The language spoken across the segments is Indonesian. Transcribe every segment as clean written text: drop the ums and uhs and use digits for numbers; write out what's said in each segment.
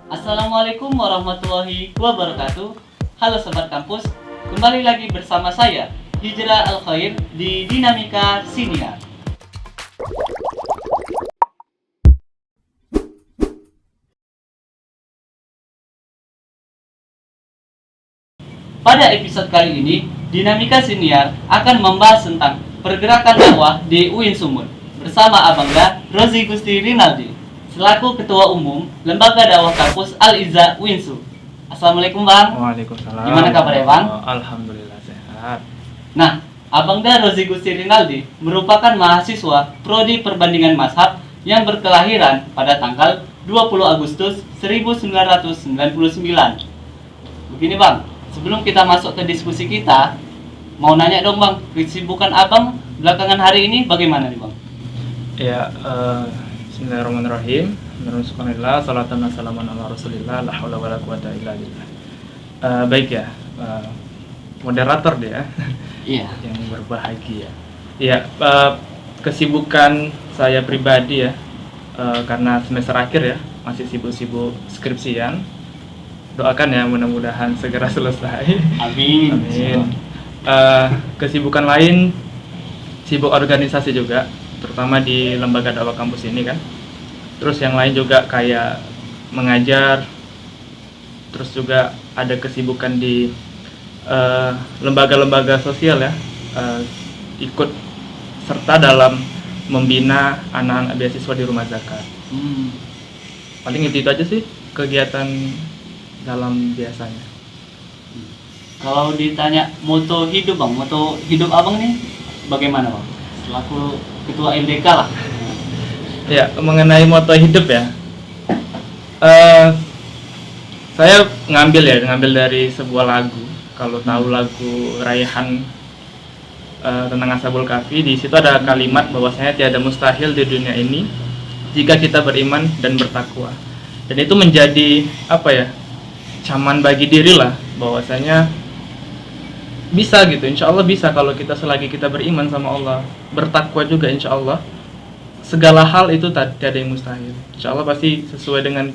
Assalamualaikum warahmatullahi wabarakatuh. Halo Sobat Kampus, kembali lagi bersama saya Hijrah Al-Khair di Dinamika Siniar. Pada episode kali ini, Dinamika Siniar akan membahas tentang pergerakan dakwah di UIN Sumut bersama Abangda Rozi Gusti Rinaldi selaku Ketua Umum Lembaga Dakwah Kampus Al-Izza UINSU. Assalamualaikum Bang. Waalaikumsalam. Gimana kabarnya Bang? Alhamdulillah sehat. Nah, Abangda Rozi Gusti Rinaldi merupakan mahasiswa Prodi Perbandingan Mazhab yang berkelahiran pada tanggal 20 Agustus 1999. Begini Bang, sebelum kita masuk ke diskusi kita, mau nanya dong Bang, kesibukan Abang belakangan hari ini bagaimana nih Bang? Ya, Bismillahirrahmanirrahim. Alhamdulillah, salatan wassalamun ala Rasulillah, la haula wala quwata illa billah. Baik ya, moderator dia Iya. yang berbahagia. Ya, kesibukan saya pribadi ya, karena semester akhir ya, masih sibuk-sibuk skripsian. Doakan ya, mudah-mudahan segera selesai. Amin. Amin. Kesibukan lain, sibuk organisasi juga, terutama di lembaga dakwah kampus ini kan. Terus yang lain juga kayak mengajar. Terus juga ada kesibukan di lembaga-lembaga sosial ya, ikut serta dalam membina anak-anak beasiswa di rumah zakat. Paling itu aja sih kegiatan dalam biasanya. Kalau ditanya moto hidup Bang, moto hidup Abang nih bagaimana Bang? Selaku Ketua LDK lah. Ya, mengenai moto hidup ya, saya ngambil dari sebuah lagu. Kalau tahu lagu Raihan tentang Ashabul Kahfi, di situ ada kalimat bahwasanya tiada mustahil di dunia ini jika kita beriman dan bertakwa. Dan itu menjadi caman bagi diri lah, bahwasanya bisa gitu, insya Allah bisa kalau kita selagi kita beriman sama Allah, bertakwa juga insya Allah. Segala hal itu tiada yang mustahil. Insya Allah pasti sesuai dengan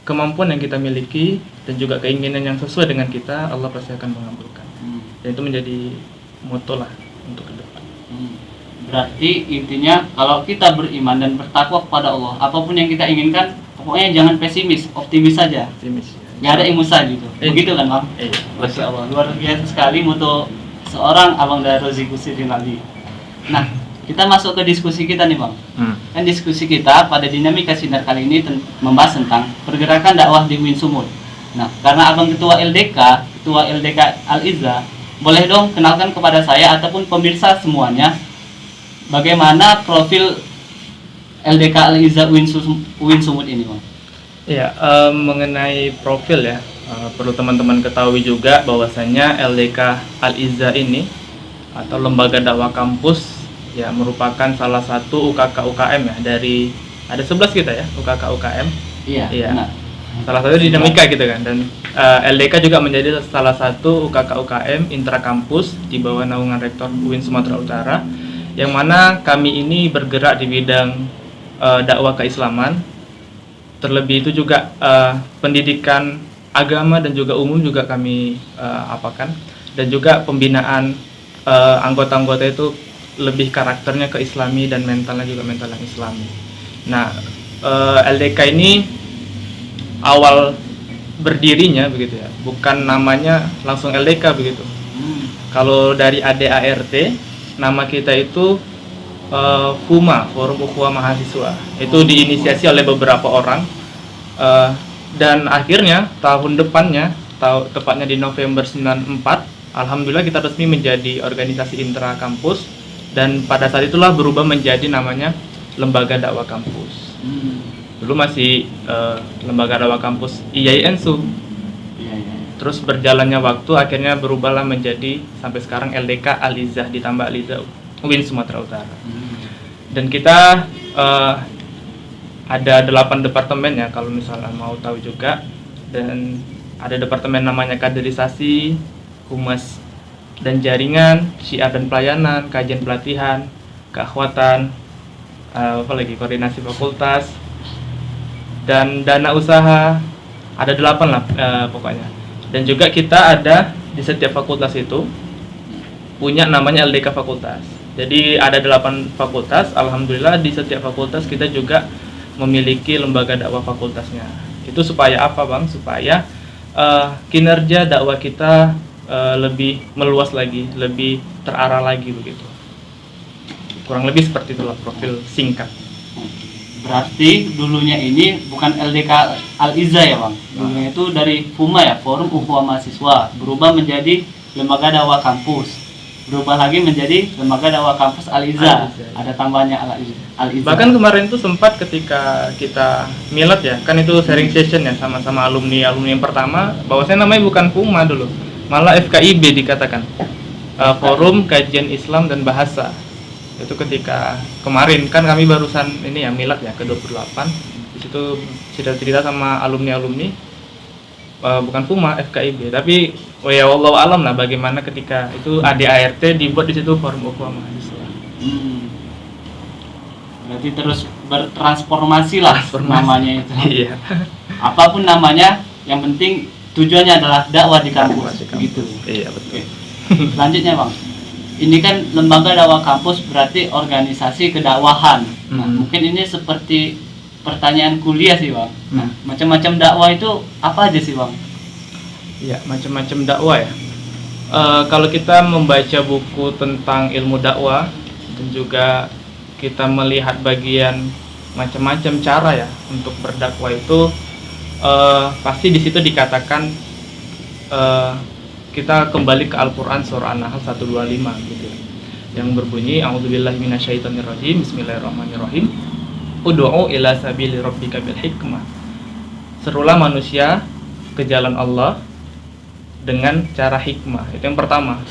kemampuan yang kita miliki dan juga keinginan yang sesuai dengan kita, Allah pasti akan mengabulkan. Dan itu menjadi moto lah untuk ke depan. Berarti intinya kalau kita beriman dan bertakwa kepada Allah, apapun yang kita inginkan, pokoknya jangan pesimis, optimis saja. Optimis ya. Nggak ada yang mustahil gitu. Begitu kan Bang? Masya Allah, luar biasa sekali moto seorang Abangda Rozi Gusti Rinaldi. Nah, kita masuk ke diskusi kita nih Bang. Kan diskusi kita pada Dinamika Sinar kali ini membahas tentang pergerakan dakwah di UIN Sumut. Nah, karena Abang Ketua LDK Al-Izza, boleh dong kenalkan kepada saya ataupun pemirsa semuanya bagaimana profil LDK Al-Izza UIN Sumut ini Bang? Ya, mengenai profil ya, perlu teman-teman ketahui juga bahwasanya LDK Al-Izza ini atau Lembaga Dakwah Kampus ya merupakan salah satu UKK UKM ya, dari ada 11 kita ya UKK UKM. Iya. Nah, salah satu Dinamika gitu kan, dan LDK juga menjadi salah satu UKK UKM intrakampus di bawah naungan Rektor UIN Sumatera Utara, yang mana kami ini bergerak di bidang dakwah keislaman. Terlebih itu juga pendidikan agama dan juga umum juga kami apakan, dan juga pembinaan anggota-anggota itu lebih karakternya ke islami dan mentalnya juga mental yang islami. Nah, LDK ini awal berdirinya begitu ya, bukan namanya langsung LDK begitu. Kalau dari ADART, nama kita itu FUMA, Forum Ukhuwah Mahasiswa. Itu diinisiasi oleh beberapa orang, dan akhirnya tahun depannya, tepatnya di November 94, alhamdulillah kita resmi menjadi organisasi intra kampus. Dan pada saat itulah berubah menjadi namanya Lembaga Dakwah Kampus. Dulu masih Lembaga Dakwah Kampus IAINSU. Terus berjalannya waktu akhirnya berubahlah menjadi sampai sekarang LDK Al-Izza ditambah Al-Izza UIN Sumatera Utara. Dan kita ada 8 departemen ya kalau misalnya mau tahu juga. Dan ada departemen namanya kaderisasi, humas dan jaringan, syiar dan pelayanan, kajian pelatihan, keakhwatan, koordinasi fakultas, dan dana usaha ada 8 lah pokoknya. Dan juga kita ada di setiap fakultas itu punya namanya LDK fakultas. Jadi ada 8 fakultas. Alhamdulillah di setiap fakultas kita juga memiliki lembaga dakwah fakultasnya. Itu supaya apa Bang? Supaya kinerja dakwah kita lebih meluas lagi, lebih terarah lagi begitu. Kurang lebih seperti itulah profil singkat. Berarti dulunya ini bukan LDK Al-Izza ya Bang? Dulunya itu dari FUMA ya, Forum Ukhuwah Mahasiswa, berubah menjadi Lembaga Dakwah Kampus, berubah lagi menjadi Lembaga Dakwah Kampus Al-Izza. Ada tambahnya Al-Izza. Bahkan kemarin itu sempat ketika kita milad ya, kan itu sharing session ya sama-sama alumni yang pertama, bahwasanya namanya bukan FUMA dulu, malah FKIB dikatakan, Forum Kajian Islam dan Bahasa. Itu ketika kemarin kan kami barusan ini ya milad ya ke-28. Di situ cerita sama alumni bukan FUMA, FKIB. Tapi ya wallahu alam lah bagaimana ketika itu ADART dibuat di situ Forum Ukhuwah Mahasiswa. Berarti terus bertransformasi lah namanya itu. Iya. Apapun namanya, yang penting tujuannya adalah dakwah di kampus. Gitu. Iya betul. Selanjutnya Bang, ini kan lembaga dakwah kampus berarti organisasi kedakwahan. Nah, mungkin ini seperti pertanyaan kuliah sih Bang. Nah, macam-macam dakwah itu apa aja sih Bang? Ya, macam-macam dakwah ya. Kalau kita membaca buku tentang ilmu dakwah dan juga kita melihat bagian macam-macam cara ya untuk berdakwah itu, pasti di situ dikatakan kita kembali ke Al-Quran surah An-Nahl 125 gitu ya, yang berbunyi a'udzubillahi minasyaitonirrajim, bismillahirrahmanirrahim, ud'u ila sabili rabbika bil hikmah, serulah manusia ke jalan Allah dengan cara hikmah. Itu yang pertama.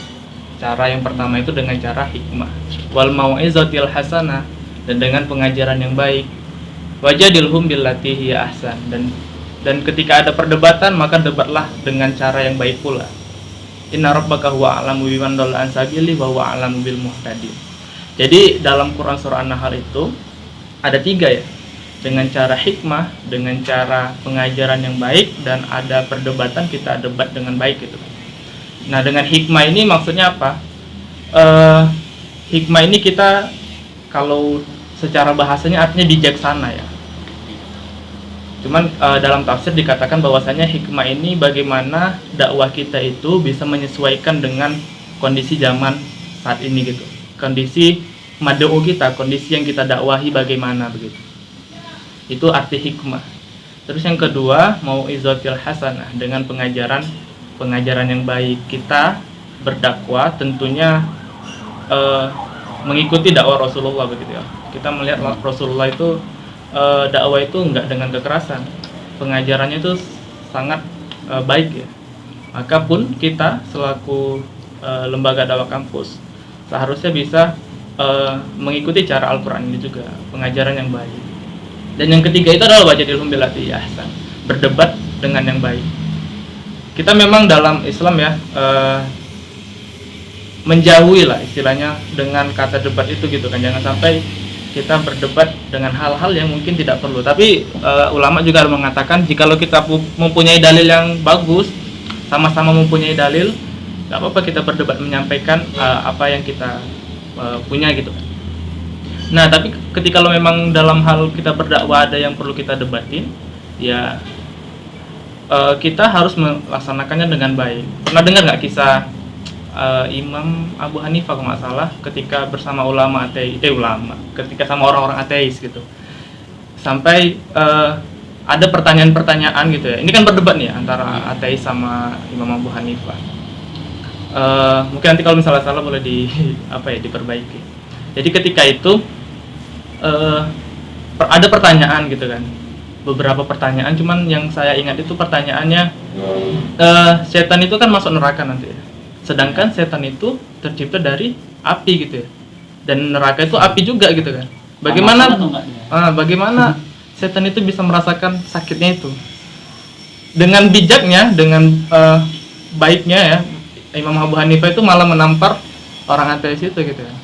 Cara yang pertama itu dengan cara hikmah. Wal mau'izatil hasanah, dan dengan pengajaran yang baik. Wajadilhum billati hiya ahsan, dan ketika ada perdebatan maka debatlah dengan cara yang baik pula. Inna rabbaka huwa a'lamu biman dhalla an sabili wa huwa a'lamu bil muhtadin. Jadi dalam Quran surah An-Nahl itu ada 3 ya. Dengan cara hikmah, dengan cara pengajaran yang baik, dan ada perdebatan kita debat dengan baik gitu. Nah, dengan hikmah ini maksudnya apa? Hikmah ini kita kalau secara bahasanya artinya bijaksana ya. Cuman dalam tafsir dikatakan bahwasanya hikmah ini bagaimana dakwah kita itu bisa menyesuaikan dengan kondisi zaman saat ini gitu. Kondisi mad'u kita, kondisi yang kita dakwahi bagaimana begitu. Itu arti hikmah. Terus yang kedua, mau'izatil hasanah, dengan pengajaran yang baik. Kita berdakwah tentunya mengikuti dakwah Rasulullah begitu ya. Kita melihat Rasulullah itu dakwah itu enggak dengan kekerasan, pengajarannya itu sangat baik ya. Maka pun kita selaku lembaga dakwah kampus seharusnya bisa mengikuti cara Al-Quran ini juga, pengajaran yang baik. Dan yang ketiga itu adalah wajadilhum billati ahsan, berdebat dengan yang baik. Kita memang dalam Islam ya menjauhi lah istilahnya dengan kata debat itu gitu kan. Jangan sampai kita berdebat dengan hal-hal yang mungkin tidak perlu. Tapi ulama juga mengatakan jikalau kita mempunyai dalil yang bagus, sama-sama mempunyai dalil, nggak apa-apa kita berdebat menyampaikan apa yang kita punya gitu. Nah, tapi ketika lo memang dalam hal kita berdakwah ada yang perlu kita debatin, ya kita harus melaksanakannya dengan baik. Pernah dengar nggak kisah Imam Abu Hanifah kalau nggak salah ketika bersama ulama ateis, ketika sama orang-orang ateis gitu, sampai ada pertanyaan-pertanyaan gitu ya. Ini kan berdebat nih antara ateis sama Imam Abu Hanifah. Mungkin nanti kalau misalnya salah boleh diperbaiki. Jadi ketika itu ada pertanyaan gitu kan, beberapa pertanyaan, cuman yang saya ingat itu pertanyaannya setan itu kan masuk neraka nanti ya. Sedangkan setan itu tercipta dari api gitu ya, dan neraka itu api juga gitu kan. Bagaimana setan itu bisa merasakan sakitnya itu? Dengan bijaknya, dengan baiknya ya, Imam Abu Hanifah itu malah menampar orang ateis itu gitu kan.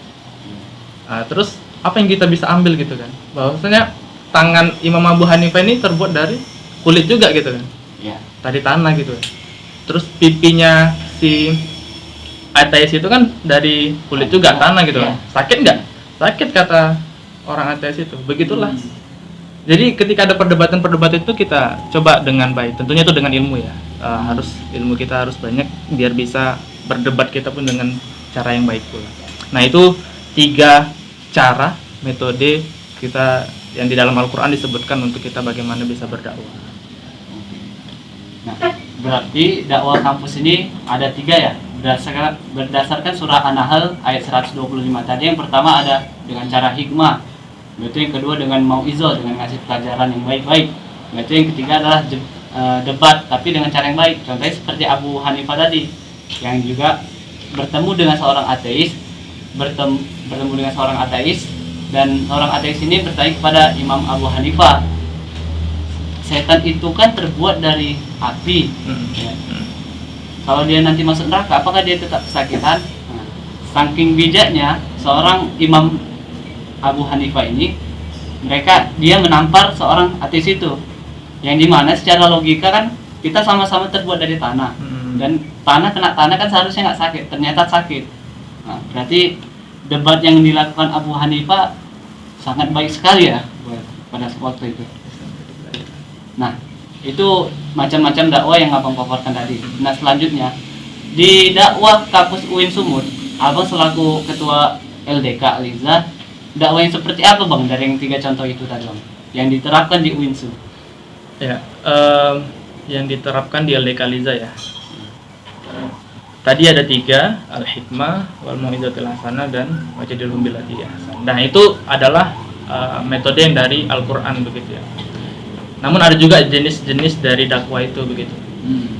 Terus apa yang kita bisa ambil gitu kan? Bahwasanya tangan Imam Abu Hanifah ini terbuat dari kulit juga gitu kan, Iya. dari tanah gitu. Terus pipinya si ateis itu kan dari kulit juga, tanah gitu kan. Sakit nggak? Sakit kata orang ateis itu. Begitulah. Jadi ketika ada perdebatan-perdebatan itu kita coba dengan baik. Tentunya itu dengan ilmu ya. Harus ilmu kita harus banyak biar bisa berdebat kita pun dengan cara yang baik pula. Nah, itu 3 cara metode kita yang di dalam Al-Qur'an disebutkan untuk kita bagaimana bisa berdakwah. Nah, berarti dakwah kampus ini ada 3 ya? Berdasarkan surah An-Nahl ayat 125 tadi. Yang pertama ada dengan cara hikmah. Yaitu yang kedua dengan mauizah, dengan ngasih pelajaran yang baik-baik. Yaitu yang ketiga adalah debat, tapi dengan cara yang baik. Contohnya seperti Abu Hanifah tadi, yang juga bertemu dengan seorang ateis, bertemu dengan seorang ateis, dan orang ateis ini bertanya kepada Imam Abu Hanifah, setan itu kan terbuat dari api. Ya. Kalau dia nanti masuk neraka, apakah dia tetap kesakitan? Nah, saking bijaknya seorang Imam Abu Hanifah ini, dia menampar seorang ateis itu, yang dimana secara logika kan kita sama-sama terbuat dari tanah, dan tanah kena tanah kan seharusnya nggak sakit, ternyata sakit. Nah, berarti debat yang dilakukan Abu Hanifah sangat baik sekali ya pada waktu itu. Nah, itu macam-macam dakwah yang abang paparkan tadi. Nah, selanjutnya di dakwah kampus UIN Sumut, abang selaku ketua LDK Al-Izzah, dakwah yang seperti apa bang dari yang 3 contoh itu tadi bang yang diterapkan di UIN Sumut? Ya, yang diterapkan di LDK Al-Izzah ya. Tadi ada 3, al-hikmah, wal mau'izatul hasanah, dan wajadilhum billati ahsan. Nah, itu adalah metode yang dari Al-Qur'an begitu ya. Namun ada juga jenis-jenis dari dakwah itu begitu.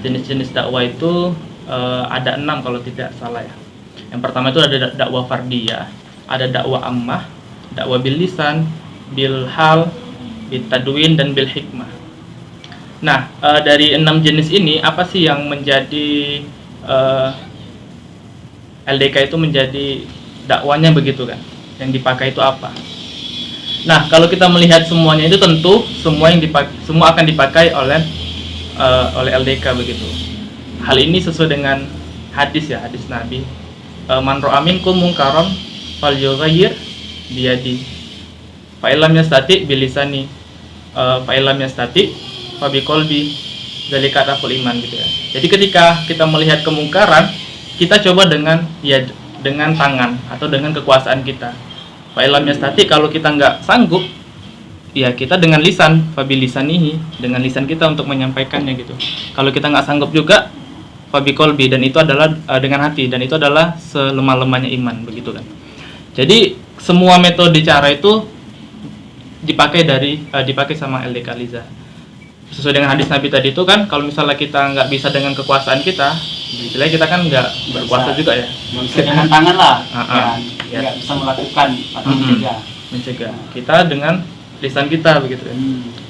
Jenis-jenis dakwah itu ada 6 kalau tidak salah ya. Yang pertama itu ada dakwah fardiyah, ada dakwah ammah, dakwah bil lisan, bil hal, bil tadwin, dan bil hikmah. Nah, dari 6 jenis ini apa sih yang menjadi LDK itu menjadi dakwanya begitu kan? Yang dipakai itu apa? Nah, kalau kita melihat semuanya itu tentu semua akan dipakai oleh LDK begitu. Hal ini sesuai dengan hadis ya, hadis Nabi. Man ra'a minkum munkaran falyughayyir biyadi. Fa illam yastati bilisani, fa illam yastati fa biqalbi. Zalika adaful iman gitu ya. Jadi ketika kita melihat kemungkaran, kita coba dengan tangan atau dengan kekuasaan kita. Fa illam yastati, kalau kita nggak sanggup, ya kita dengan lisan, fabilisanihi, dengan lisan kita untuk menyampaikannya gitu. Kalau kita nggak sanggup juga, fabiqalbi, dan itu adalah dengan hati, dan itu adalah selemah-lemahnya iman begitu kan. Jadi semua metode cara itu dipakai sama LDK Al-Izzah. Sesuai dengan hadis Nabi tadi itu kan, kalau misalnya kita nggak bisa dengan kekuasaan kita, istilahnya kita kan nggak berkuasa juga ya. Bisa dengan tangan lah, nggak bisa melakukan atau mencegah. Kita dengan lisan kita begitu ya.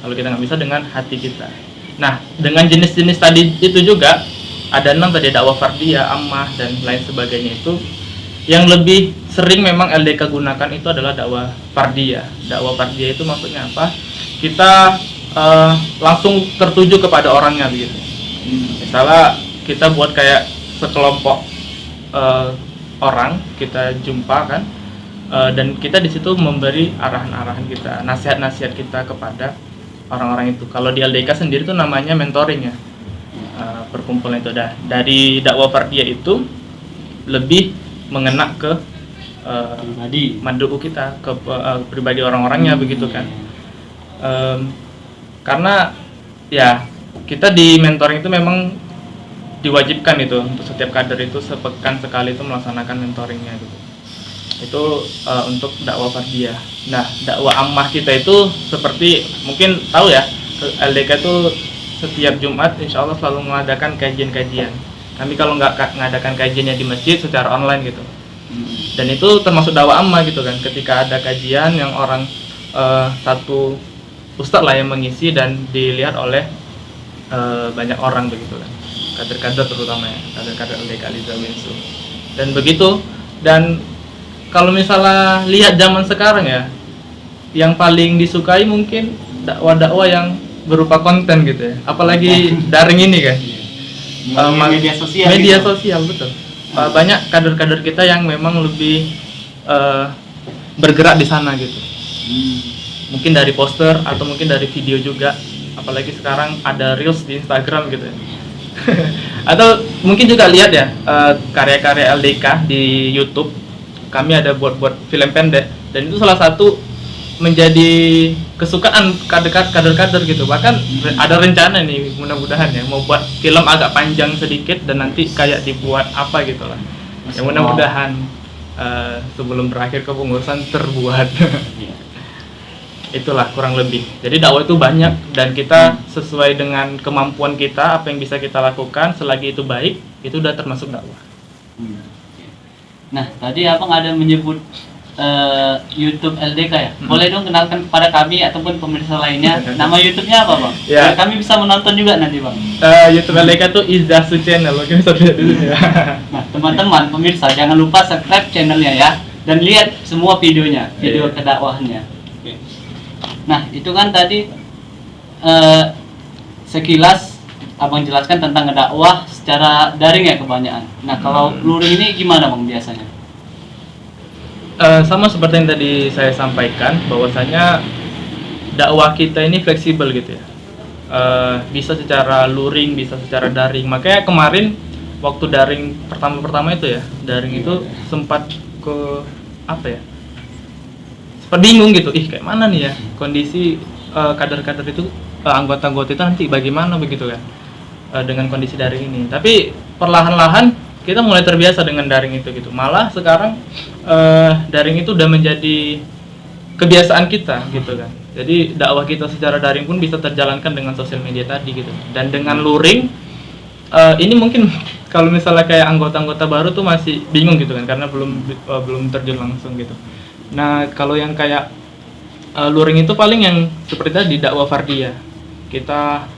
Kalau kita nggak bisa dengan hati kita. Nah, dengan jenis-jenis tadi itu juga ada 6 tadi, dakwah fardiyah, ammah, dan lain sebagainya itu. Yang lebih sering memang LDK gunakan itu adalah dakwah fardiyah. Dakwah fardiyah itu maksudnya apa? Kita langsung tertuju kepada orangnya begitu. Misalnya kita buat kayak sekelompok orang, kita jumpa kan, dan kita di situ memberi arahan-arahan kita, nasihat-nasihat kita kepada orang-orang itu. Kalau di LDK sendiri itu namanya mentoring ya, perkumpulan itu. Dari dakwah fardiyah itu lebih mengena ke pribadi mad'u kita, ke pribadi orang-orangnya begitu kan. Karena ya kita di mentoring itu memang diwajibkan itu untuk setiap kader itu sepekan sekali itu melaksanakan mentoringnya gitu. Itu untuk dakwah fardiyah. Nah, dakwah ammah kita itu seperti mungkin tahu ya, LDK itu setiap Jumat insya Allah selalu mengadakan kajian-kajian. Kami kalau nggak mengadakan kajiannya di masjid secara online gitu. Dan itu termasuk dakwah ammah gitu kan. Ketika ada kajian yang orang satu ustadz lah yang mengisi dan dilihat oleh banyak orang begitu kan, kader-kader terutama ya, kader-kader LDK Al-Izzah Winsu. Dan begitu. Dan kalau misalnya lihat zaman sekarang ya, yang paling disukai mungkin dakwah-dakwah yang berupa konten gitu ya, apalagi daring ini kan. Media sosial. Media gitu. sosial betul. Banyak kader-kader kita yang memang lebih bergerak di sana gitu. Mungkin dari poster atau mungkin dari video juga. Apalagi sekarang ada reels di Instagram gitu ya. Atau mungkin juga lihat ya karya-karya LDK di YouTube. Kami ada buat film pendek dan itu salah satu menjadi kesukaan kader-kader gitu. Bahkan ada rencana nih mudah-mudahan ya mau buat film agak panjang sedikit dan nanti kayak dibuat apa gitu lah. Ya mudah-mudahan sebelum berakhir kepengurusan terbuat. Itulah kurang lebih. Jadi dakwah itu banyak dan kita sesuai dengan kemampuan kita, apa yang bisa kita lakukan selagi itu baik, itu udah termasuk dakwah. Nah, tadi Abang ada menyebut YouTube LDK ya. Boleh dong kenalkan kepada kami ataupun pemirsa lainnya nama YouTube-nya apa, Bang? Ya. Biar kami bisa menonton juga nanti, Bang. YouTube LDK tuh Izzasu Channel, mungkin bisa lihat dulu ya. Nah, teman-teman pemirsa jangan lupa subscribe channelnya ya dan lihat semua videonya, video kedakwahannya. Nah, itu kan tadi sekilas Abang jelaskan tentang dakwah secara daring ya kebanyakan. Nah, kalau luring ini gimana, Bang, biasanya? Sama seperti yang tadi saya sampaikan, bahwasanya dakwah kita ini fleksibel gitu ya. Bisa secara luring, bisa secara daring. Makanya kemarin waktu daring pertama itu ya, daring itu sempat ke apa ya? Sempat bingung gitu. Kayak mana nih ya kondisi kader-kader itu, anggota-anggota itu nanti bagaimana begitu kan dengan kondisi daring ini. Tapi perlahan-lahan kita mulai terbiasa dengan daring itu gitu. Malah sekarang daring itu udah menjadi kebiasaan kita gitu kan. Jadi dakwah kita secara daring pun bisa terjalankan dengan sosial media tadi gitu. Dan dengan luring ini mungkin kalau misalnya kayak anggota-anggota baru tuh masih bingung gitu kan karena belum terjun langsung gitu. Nah, kalau yang kayak luring itu paling yang seperti tadi dakwah fardiyah. Kita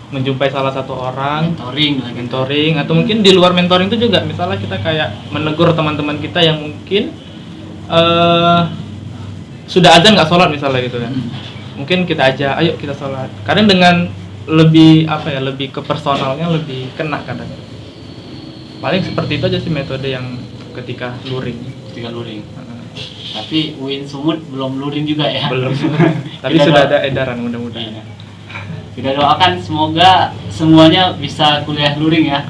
menjumpai salah satu orang, mentoring atau mungkin di luar mentoring itu juga misalnya kita kayak menegur teman-teman kita yang mungkin sudah azan nggak sholat misalnya gitu kan. Mungkin kita aja, ayo kita sholat. Kadang dengan lebih lebih ke personalnya lebih kena kadang. Paling seperti itu aja sih metode yang ketika luring. Tapi UIN Sumut belum luring juga ya? Belum. Tapi sudah ada edaran mudah-mudahan. Kita doakan semoga semuanya bisa kuliah luring ya.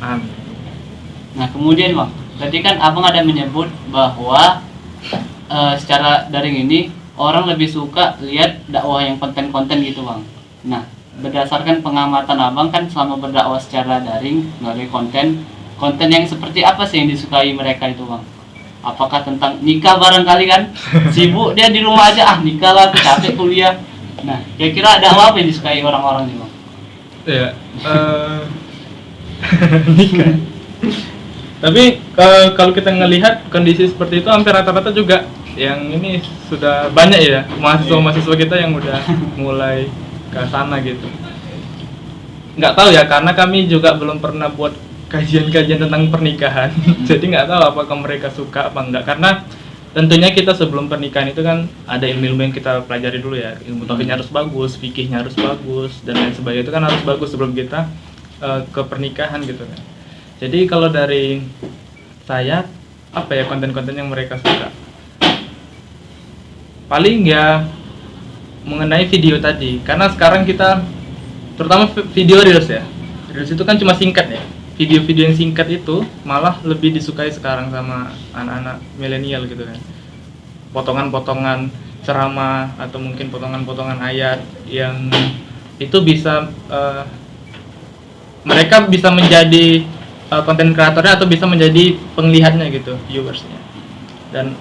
Amin. Nah, kemudian Bang, tadi kan Abang ada menyebut bahwa secara daring ini orang lebih suka lihat dakwah yang konten-konten gitu, Bang. Nah, berdasarkan pengamatan Abang kan selama berdakwah secara daring melalui konten yang seperti apa sih yang disukai mereka itu, Bang? Apakah tentang nikah barangkali kan? Sibuk dia di rumah aja, nikah lah, aku capek kuliah. Nah, kira-kira ada apa yang disukai orang-orang nih, Bang? Ya, nikah. Tapi kalau kita ngelihat kondisi seperti itu hampir rata-rata juga yang ini sudah banyak ya mahasiswa-mahasiswa kita yang udah mulai ke sana gitu. Nggak tahu ya, karena kami juga belum pernah buat kajian-kajian tentang pernikahan. Jadi nggak tahu apakah mereka suka apa enggak, karena tentunya kita sebelum pernikahan itu kan ada ilmu-ilmu yang kita pelajari dulu ya. Ilmu tauhidnya harus bagus, fikihnya harus bagus, dan lain sebagainya itu kan harus bagus sebelum kita ke pernikahan gitu kan. Jadi kalau dari saya, apa ya konten-konten yang mereka suka? Paling ya mengenai video tadi, karena sekarang kita terutama video reels ya. Reels itu kan cuma singkat ya. Video-video yang singkat itu malah lebih disukai sekarang sama anak-anak milenial gitu kan. Potongan-potongan ceramah atau mungkin potongan-potongan ayat yang itu bisa mereka bisa menjadi konten kreatornya atau bisa menjadi penglihatnya gitu, viewersnya. Dan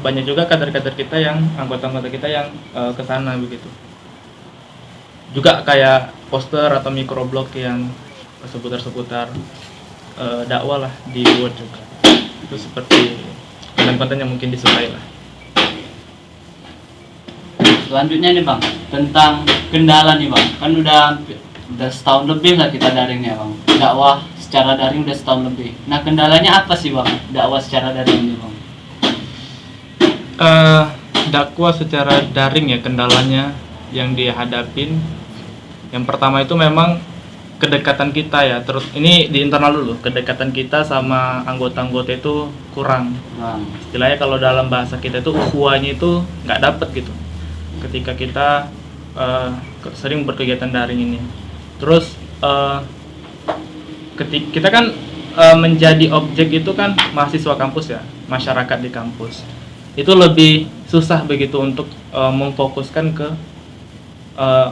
banyak juga kader-kader kita yang anggota-anggota kita yang kesana begitu. Juga kayak poster atau microblog yang seputar dakwah lah dibuat juga. Itu seperti konten-konten yang mungkin disukai lah. Selanjutnya nih Bang, tentang kendala nih Bang. Kan udah setahun lebih lah kita daringnya Bang. Dakwah secara daring udah setahun lebih. Nah, kendalanya apa sih Bang? Dakwah secara daring ini Bang? dakwah secara daring ya, kendalanya yang dihadapin. Yang pertama itu memang kedekatan kita ya, terus ini di internal dulu, kedekatan kita sama anggota-anggota itu kurang. Istilahnya kalau dalam bahasa kita itu ukhuwahnya itu nggak dapet gitu ketika kita sering berkegiatan daring ini. Terus ketika kita kan menjadi objek itu kan mahasiswa kampus ya, masyarakat di kampus itu lebih susah begitu untuk memfokuskan ke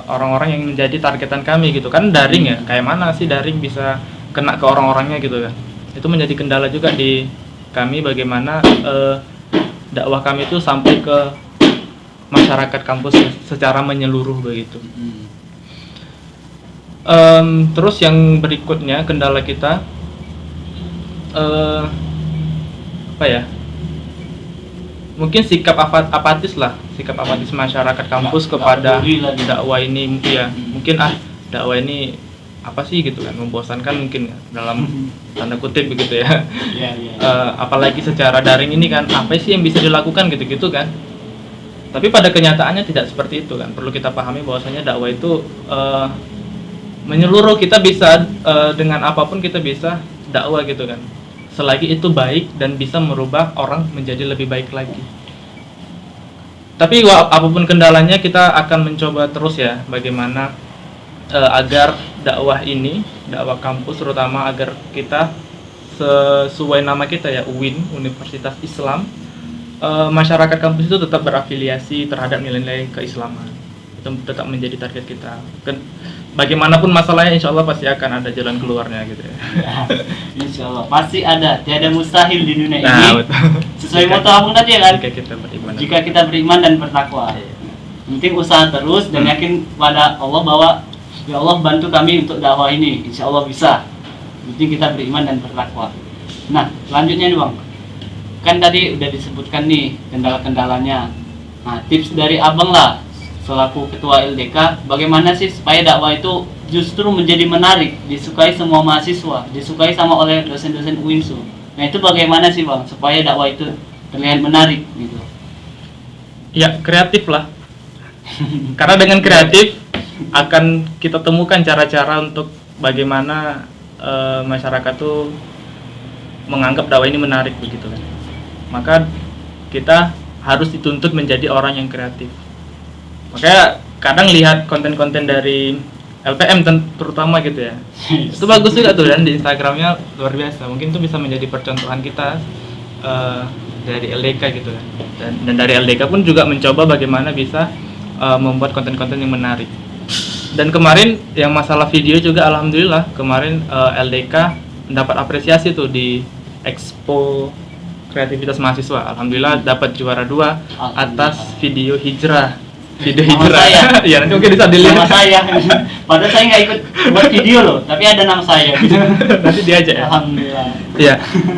orang-orang yang menjadi targetan kami gitu kan. Daring ya, kayak mana sih daring bisa kena ke orang-orangnya gitu kan. Itu menjadi kendala juga di kami, bagaimana dakwah kami itu sampai ke masyarakat kampus secara menyeluruh begitu. Terus yang berikutnya kendala kita apa ya, mungkin sikap apatis masyarakat kampus kepada dakwah ini ya. Mungkin dakwah ini apa sih gitu kan, membosankan mungkin dalam tanda kutip begitu ya. Apalagi secara daring ini kan, apa sih yang bisa dilakukan gitu-gitu kan. Tapi pada kenyataannya tidak seperti itu kan. Perlu kita pahami bahwasanya dakwah itu menyeluruh. Kita bisa dengan apapun kita bisa dakwah gitu kan, selagi itu baik dan bisa merubah orang menjadi lebih baik lagi. Tapi apapun kendalanya, kita akan mencoba terus ya, bagaimana agar dakwah ini, dakwah kampus terutama, agar kita sesuai nama kita ya, UIN, Universitas Islam, masyarakat kampus itu tetap berafiliasi terhadap nilai-nilai keislaman. Itu tetap menjadi target kita. Bagaimanapun masalahnya, insya Allah pasti akan ada jalan keluarnya gitu ya. Insya Allah pasti ada, tiada mustahil di dunia ini. Sesuai moto abang tadi ya kan. Jika kita beriman dan bertakwa. Penting usaha terus dan yakin pada Allah bahwa ya Allah bantu kami untuk dakwah ini. Insya Allah bisa. Penting kita beriman dan bertakwa. Nah, selanjutnya nih bang, kan tadi udah disebutkan nih kendala-kendalanya. Nah, tips dari abang lah selaku ketua LDK, bagaimana sih supaya dakwah itu justru menjadi menarik, disukai semua mahasiswa, disukai sama oleh dosen-dosen UINSU. Nah itu bagaimana sih bang supaya dakwah itu terlihat menarik gitu? Ya kreatif lah. Karena dengan kreatif akan kita temukan cara-cara untuk bagaimana masyarakat tuh menganggap dakwah ini menarik begitu kan. Maka kita harus dituntut menjadi orang yang kreatif. Makanya kadang lihat konten-konten dari LPM terutama gitu ya, itu bagus juga tuh, dan di Instagramnya luar biasa. Mungkin itu bisa menjadi percontohan kita dari LDK gitu kan. Dan dari LDK pun juga mencoba bagaimana bisa membuat konten-konten yang menarik. Dan kemarin yang masalah video juga, alhamdulillah kemarin LDK mendapat apresiasi tuh di Expo Kreativitas Mahasiswa. Alhamdulillah dapat juara 2 atas video hijrah. Nama saya. Ya nanti mungkin bisa dilihat. Nama saya. Padahal saya nggak ikut buat video loh, tapi ada nama saya. Gitu. Nanti dia aja ya. Alhamdulillah. Ya.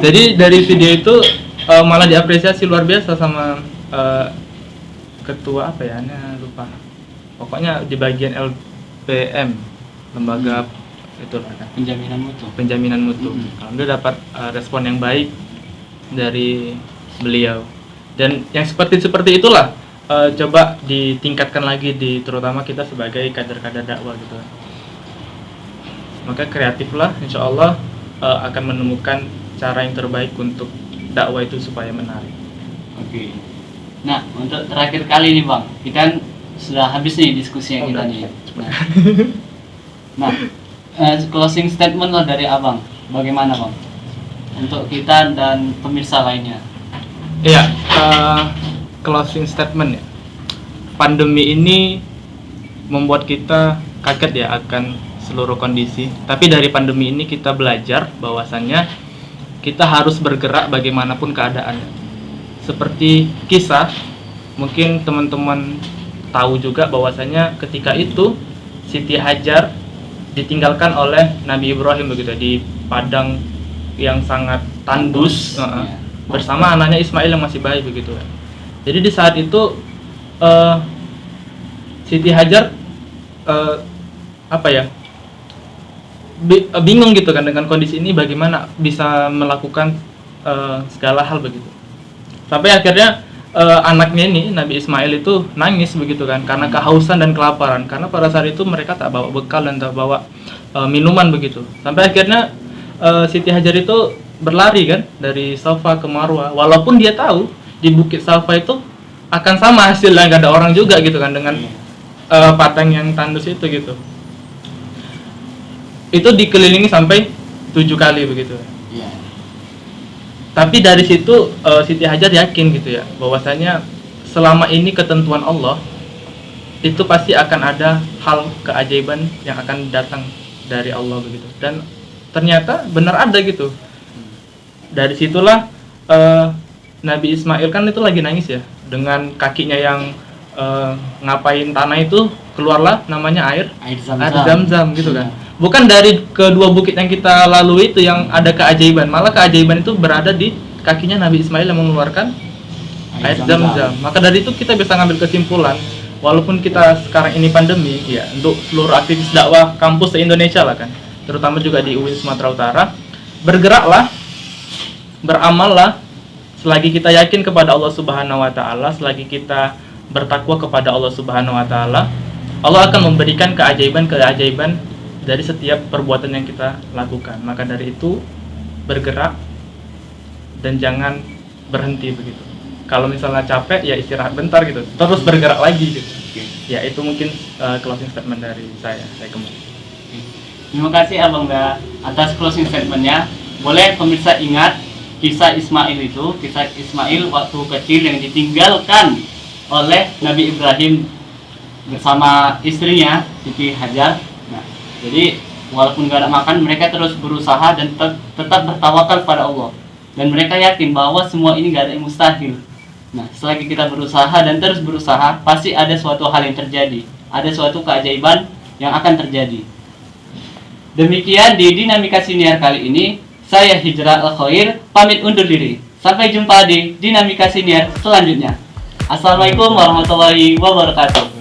Jadi dari video itu malah diapresiasi luar biasa sama ketua apa ya? Lupa. Pokoknya di bagian LPM, lembaga itu kan. Penjaminan mutu. Alhamdulillah dapat respon yang baik dari beliau. Dan yang seperti itulah. Coba ditingkatkan lagi terutama kita sebagai kader-kader dakwah gitu. Maka kreatiflah, insya Allah akan menemukan cara yang terbaik untuk dakwah itu supaya menarik. Oke. Nah, untuk terakhir kali nih bang, kita kan sudah habis nih diskusinya kita nih. Nah, closing statement lah dari abang, bagaimana bang? Untuk kita dan pemirsa lainnya. Iya. Closing statement ya. Pandemi ini membuat kita kaget ya akan seluruh kondisi. Tapi dari pandemi ini kita belajar bahwasannya kita harus bergerak bagaimanapun keadaannya. Seperti kisah, mungkin teman-teman tahu juga bahwasannya ketika itu Siti Hajar ditinggalkan oleh Nabi Ibrahim begitu di padang yang sangat tandus bersama anaknya Ismail yang masih bayi begitu kan. Jadi di saat itu Siti Hajar bingung gitu kan dengan kondisi ini, bagaimana bisa melakukan segala hal begitu. Sampai akhirnya anaknya ini Nabi Ismail itu nangis begitu kan, karena kehausan dan kelaparan, karena pada saat itu mereka tak bawa bekal dan tak bawa minuman begitu. Sampai akhirnya Siti Hajar itu berlari kan dari Safa ke Marwah, walaupun dia tahu di Bukit Safa itu akan sama hasilnya, nggak ada orang juga gitu kan, dengan padang yang tandus itu gitu. Itu dikelilingi sampai 7 kali begitu. Iya. Tapi dari situ Siti Hajar yakin gitu ya, bahwasanya selama ini ketentuan Allah itu pasti akan ada hal keajaiban yang akan datang dari Allah begitu. Dan ternyata benar ada gitu. Dari situlah Nabi Ismail kan itu lagi nangis ya, dengan kakinya yang ngapain tanah itu keluarlah namanya air Zam-Zam gitu kan. Bukan dari kedua bukit yang kita lalui itu yang ada keajaiban, malah keajaiban itu berada di kakinya Nabi Ismail yang mengeluarkan air Zam-Zam. Maka dari itu kita bisa ngambil kesimpulan, walaupun kita sekarang ini pandemi ya, untuk seluruh aktivis dakwah kampus se-Indonesia lah kan, terutama juga di UIN Sumatera Utara, bergeraklah, beramallah selagi kita yakin kepada Allah Subhanahu wa taala, selagi kita bertakwa kepada Allah Subhanahu wa taala, Allah akan memberikan keajaiban-keajaiban dari setiap perbuatan yang kita lakukan. Maka dari itu bergerak dan jangan berhenti begitu. Kalau misalnya capek ya istirahat bentar gitu, terus bergerak lagi gitu. Ya itu mungkin closing statement dari saya kembali. Terima kasih Abang Da atas closing statementnya. Boleh pemirsa ingat kisah Ismail itu, kisah Ismail waktu kecil yang ditinggalkan oleh Nabi Ibrahim bersama istrinya Siti Hajar. Nah, jadi walaupun gak ada makan, mereka terus berusaha dan tetap bertawakal pada Allah. Dan mereka yakin bahwa semua ini gak ada yang mustahil. Nah, selagi kita berusaha dan terus berusaha, pasti ada suatu hal yang terjadi. Ada suatu keajaiban yang akan terjadi. Demikian di Dinamika Siniar kali ini. Saya Hijrah Al-Khair, pamit undur diri. Sampai jumpa di Dinamika Siniar selanjutnya. Assalamualaikum warahmatullahi wabarakatuh.